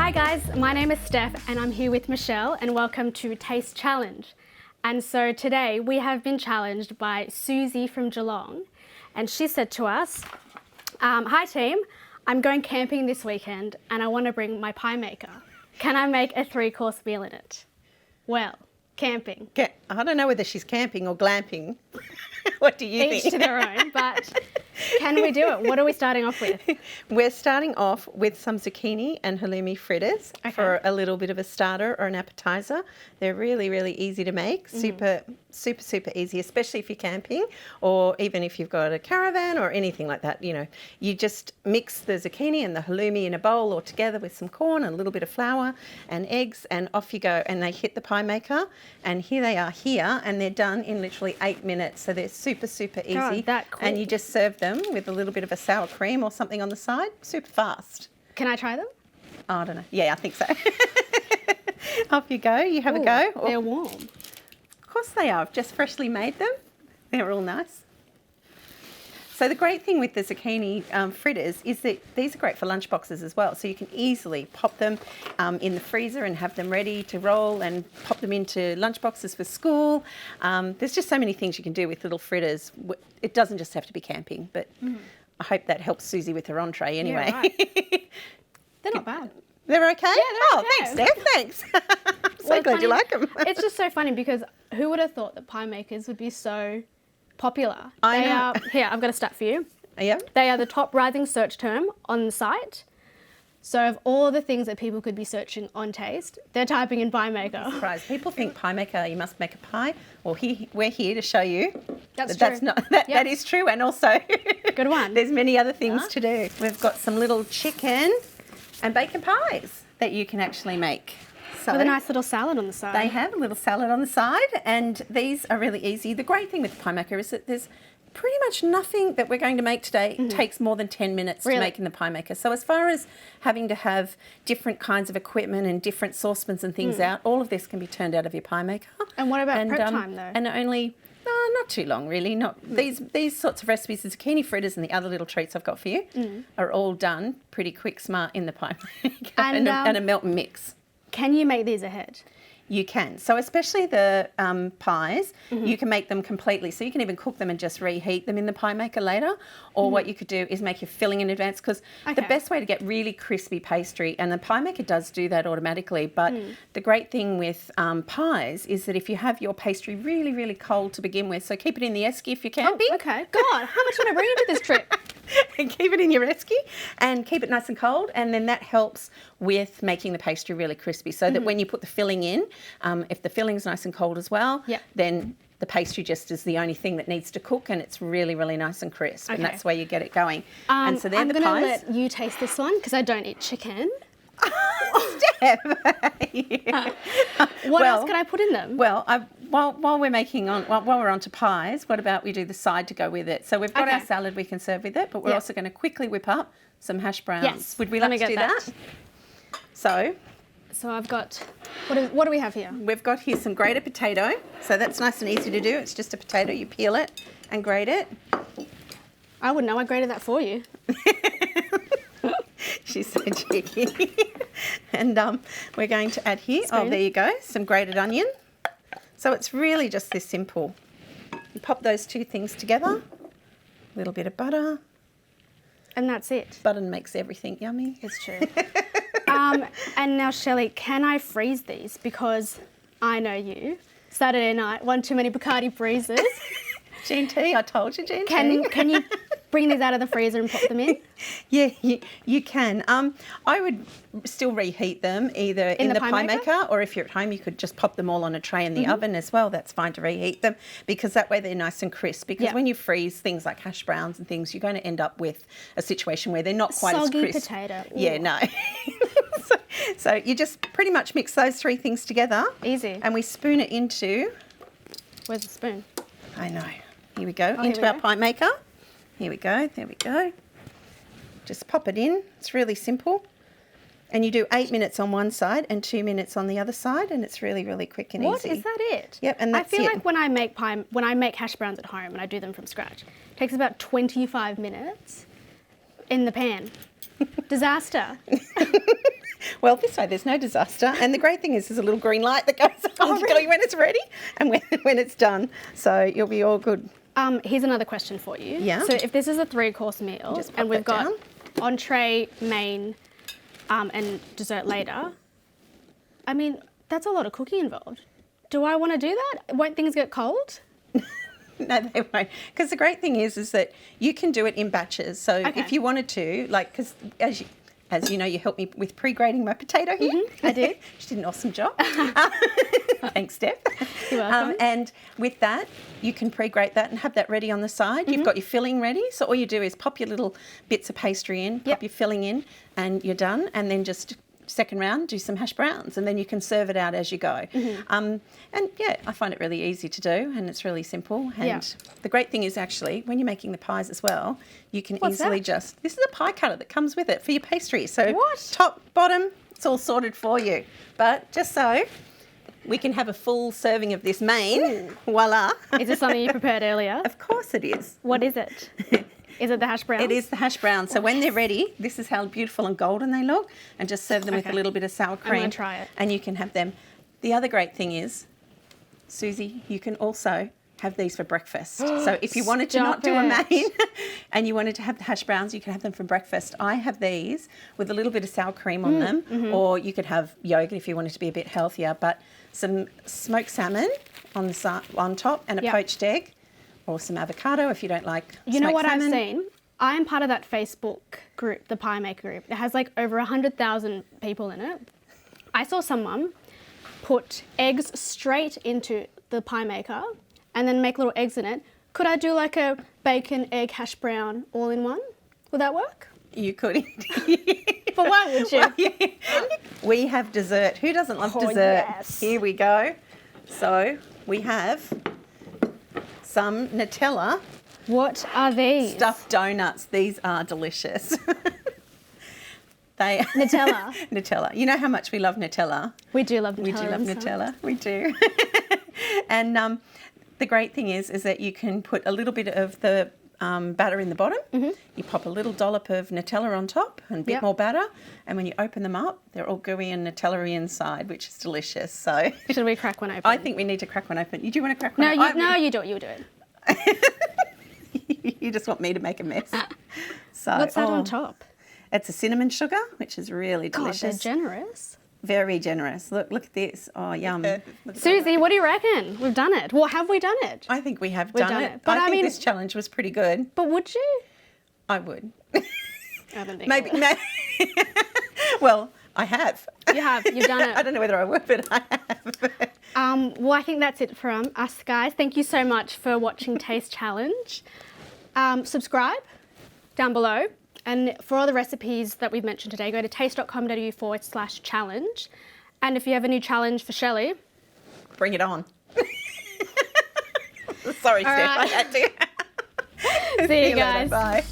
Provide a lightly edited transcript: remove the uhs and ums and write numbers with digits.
Hi guys, my name is Steph and I'm here with Michelle and welcome to Taste Challenge. And so today we have been challenged by Susie from Geelong and she said to us, hi team, I'm going camping this weekend and I want to bring my pie maker. Can I make a 3-course meal in it? Well, camping. I don't know whether she's camping or glamping. What do you think? Each to their own, but can we do it? What are we starting off with? We're starting off with some zucchini and halloumi fritters for a little bit of a starter or an appetizer. They're really, really easy to make. Super easy, especially if you're camping or even if you've got a caravan or anything like that. You know, you just mix the zucchini and the halloumi in a bowl or together with some corn and a little bit of flour and eggs and off you go. And they hit the pie maker and here they are here and they're done in literally 8 minutes. So they're super easy. God, that cool. And you just serve them with a little bit of a sour cream or something on the side. Super fast. Can I try them? Oh, I don't know. Yeah, I think so. Off you go. You have a go. They're warm. Of course they are. I've just freshly made them. They're all nice. So the great thing with the zucchini fritters is that these are great for lunch boxes as well. So you can easily pop them in the freezer and have them ready to roll and pop them into lunch boxes for school. There's just so many things you can do with little fritters. It doesn't just have to be camping, but I hope that helps Susie with her entree anyway. Yeah, right. They're not bad. They're okay? Yeah, they're okay. Thanks, Steph. Thanks. I'm so glad you like them. It's just so funny because who would have thought that pie makers would be so popular? I know. Here, I've got a stat for you. Yeah. They are the top rising search term on the site. So of all the things that people could be searching on Taste, they're typing in pie maker. Surprised. People think pie maker, you must make a pie. Well, we're here to show you that is true, and also good one. There's many other things to do. We've got some little chicken and bacon pies that you can actually make. So with a nice little salad on the side. They have a little salad on the side, and these are really easy. The great thing with the pie maker is that there's pretty much nothing that we're going to make today takes more than 10 minutes to make in the pie maker. So as far as having to have different kinds of equipment and different saucepans and things out, all of this can be turned out of your pie maker. And what about prep time though? And only not too long really. These sorts of recipes, the zucchini fritters and the other little treats I've got for you are all done pretty quick, smart in the pie maker and a melt and mix. Can you make these ahead? You can. So especially the pies, you can make them completely. So you can even cook them and just reheat them in the pie maker later. Or what you could do is make your filling in advance, because the best way to get really crispy pastry, and the pie maker does do that automatically, but the great thing with pies is that if you have your pastry really, really cold to begin with, so keep it in the esky if you can. Oh, okay. God, how much would I bring into this trip? And keep it in your esky and keep it nice and cold, and then that helps with making the pastry really crispy, so that when you put the filling in, if the filling's nice and cold as well, then the pastry just is the only thing that needs to cook, and it's really, really nice and crisp, and that's where you get it going. And so I'm going to let you taste this one because I don't eat chicken. Steph. What else can I put in them? Well, while we're on to pies, what about we do the side to go with it? So we've got our salad we can serve with it, but we're also going to quickly whip up some hash browns. Yes. Would we like to do that? So I've got, what do we have here? We've got here some grated potato. So that's nice and easy to do. It's just a potato. You peel it and grate it. I wouldn't know. I grated that for you. She's so cheeky. And we're going to add here, there you go, some grated onion. So it's really just this simple. You pop those two things together, a little bit of butter. And that's it. Butter makes everything yummy. It's true. And now, Shelley, can I freeze these? Because I know you. Saturday night, one too many Bacardi freezers. G&T, I told you, G&T. Can you bring these out of the freezer and pop them in? Yeah, you can. I would still reheat them either in the pie maker, or if you're at home, you could just pop them all on a tray in the oven as well. That's fine to reheat them, because that way they're nice and crisp. Because when you freeze things like hash browns and things, you're going to end up with a situation where they're not quite as crisp. Soggy potato. Ooh. Yeah, no. So you just pretty much mix those three things together. Easy. And we spoon it into... Where's the spoon? I know. Here we go, into our pie maker. Here we go, there we go. Just pop it in. It's really simple. And you do 8 minutes on one side and 2 minutes on the other side, and it's really, really quick and easy. What? Is that it? Yep, and that's it. I feel like when I make hash browns at home and I do them from scratch, it takes about 25 minutes in the pan. Disaster. Well, this way there's no disaster. And the great thing is there's a little green light that goes on to tell you when it's ready and when it's done. So you'll be all good. Here's another question for you. Yeah. So if this is a 3-course meal Just pop and we've that got down. entree, main, and dessert later, I mean, that's a lot of cooking involved. Do I want to do that? Won't things get cold? No, they won't. Because the great thing is that you can do it in batches. So Okay. if you wanted to, like, because as you know, you helped me with pre-grating my potato here. I did. She did an awesome job. Thanks, Steph. You're welcome. And with that, you can pre-grate that and have that ready on the side. You've got your filling ready. So all you do is pop your little bits of pastry in, pop your filling in, and you're done. And then just second round, do some hash browns, and then you can serve it out as you go. And yeah, I find it really easy to do, and it's really simple. And the great thing is actually when you're making the pies as well, you can easily this is a pie cutter that comes with it for your pastry. So top, bottom, it's all sorted for you. But just so we can have a full serving of this main, voila. Is this something you prepared earlier? Of course it is. What is it? Is it the hash browns? It is the hash browns. So when they're ready, this is how beautiful and golden they look, and just serve them with a little bit of sour cream. I'm going to try it. And you can have them. The other great thing is, Susie, you can also have these for breakfast. So if you wanted to not do a main and you wanted to have the hash browns, you can have them for breakfast. I have these with a little bit of sour cream on them, or you could have yogurt if you wanted to be a bit healthier, but some smoked salmon on top and a poached egg. Or some avocado if you don't like You know what salmon. I've seen? I am part of that Facebook group, the Pie Maker group. It has like over 100,000 people in it. I saw someone put eggs straight into the Pie Maker and then make little eggs in it. Could I do like a bacon, egg, hash brown all in one? Would that work? You could. But why would you? Well, yeah. We have dessert. Who doesn't love dessert? Yes. Here we go. So we have some Nutella What are these? stuffed donuts. These are delicious. Nutella. Nutella. You know how much we love Nutella. We do love Nutella. We do love Nutella. We do. And the great thing is that you can put a little bit of the batter in the bottom. You pop a little dollop of Nutella on top and a bit more batter. And when you open them up, they're all gooey and Nutella-y inside, which is delicious. So Should we crack one open? I think we need to crack one open. Do you want to crack one open? No, you do it. You do it. You just want me to make a mess. So What's that on top? It's a cinnamon sugar, which is really God, delicious. they're generous. Very generous. Look at this. Oh, yum. Susie, what do you reckon? We've done it. Well, have we done it? I think we have done it. But I think this challenge was pretty good. But would you? I would. I don't think Maybe. I would. Well, I have. You have. You've done it. I don't know whether I would, but I have. Well, I think that's it from us, guys. Thank you so much for watching Taste Challenge. Subscribe down below. And for all the recipes that we've mentioned today, go to taste.com.au/challenge. And if you have a new challenge for Shelley, Bring it on. Sorry, Steph, right. I had to. see you later. guys. Bye.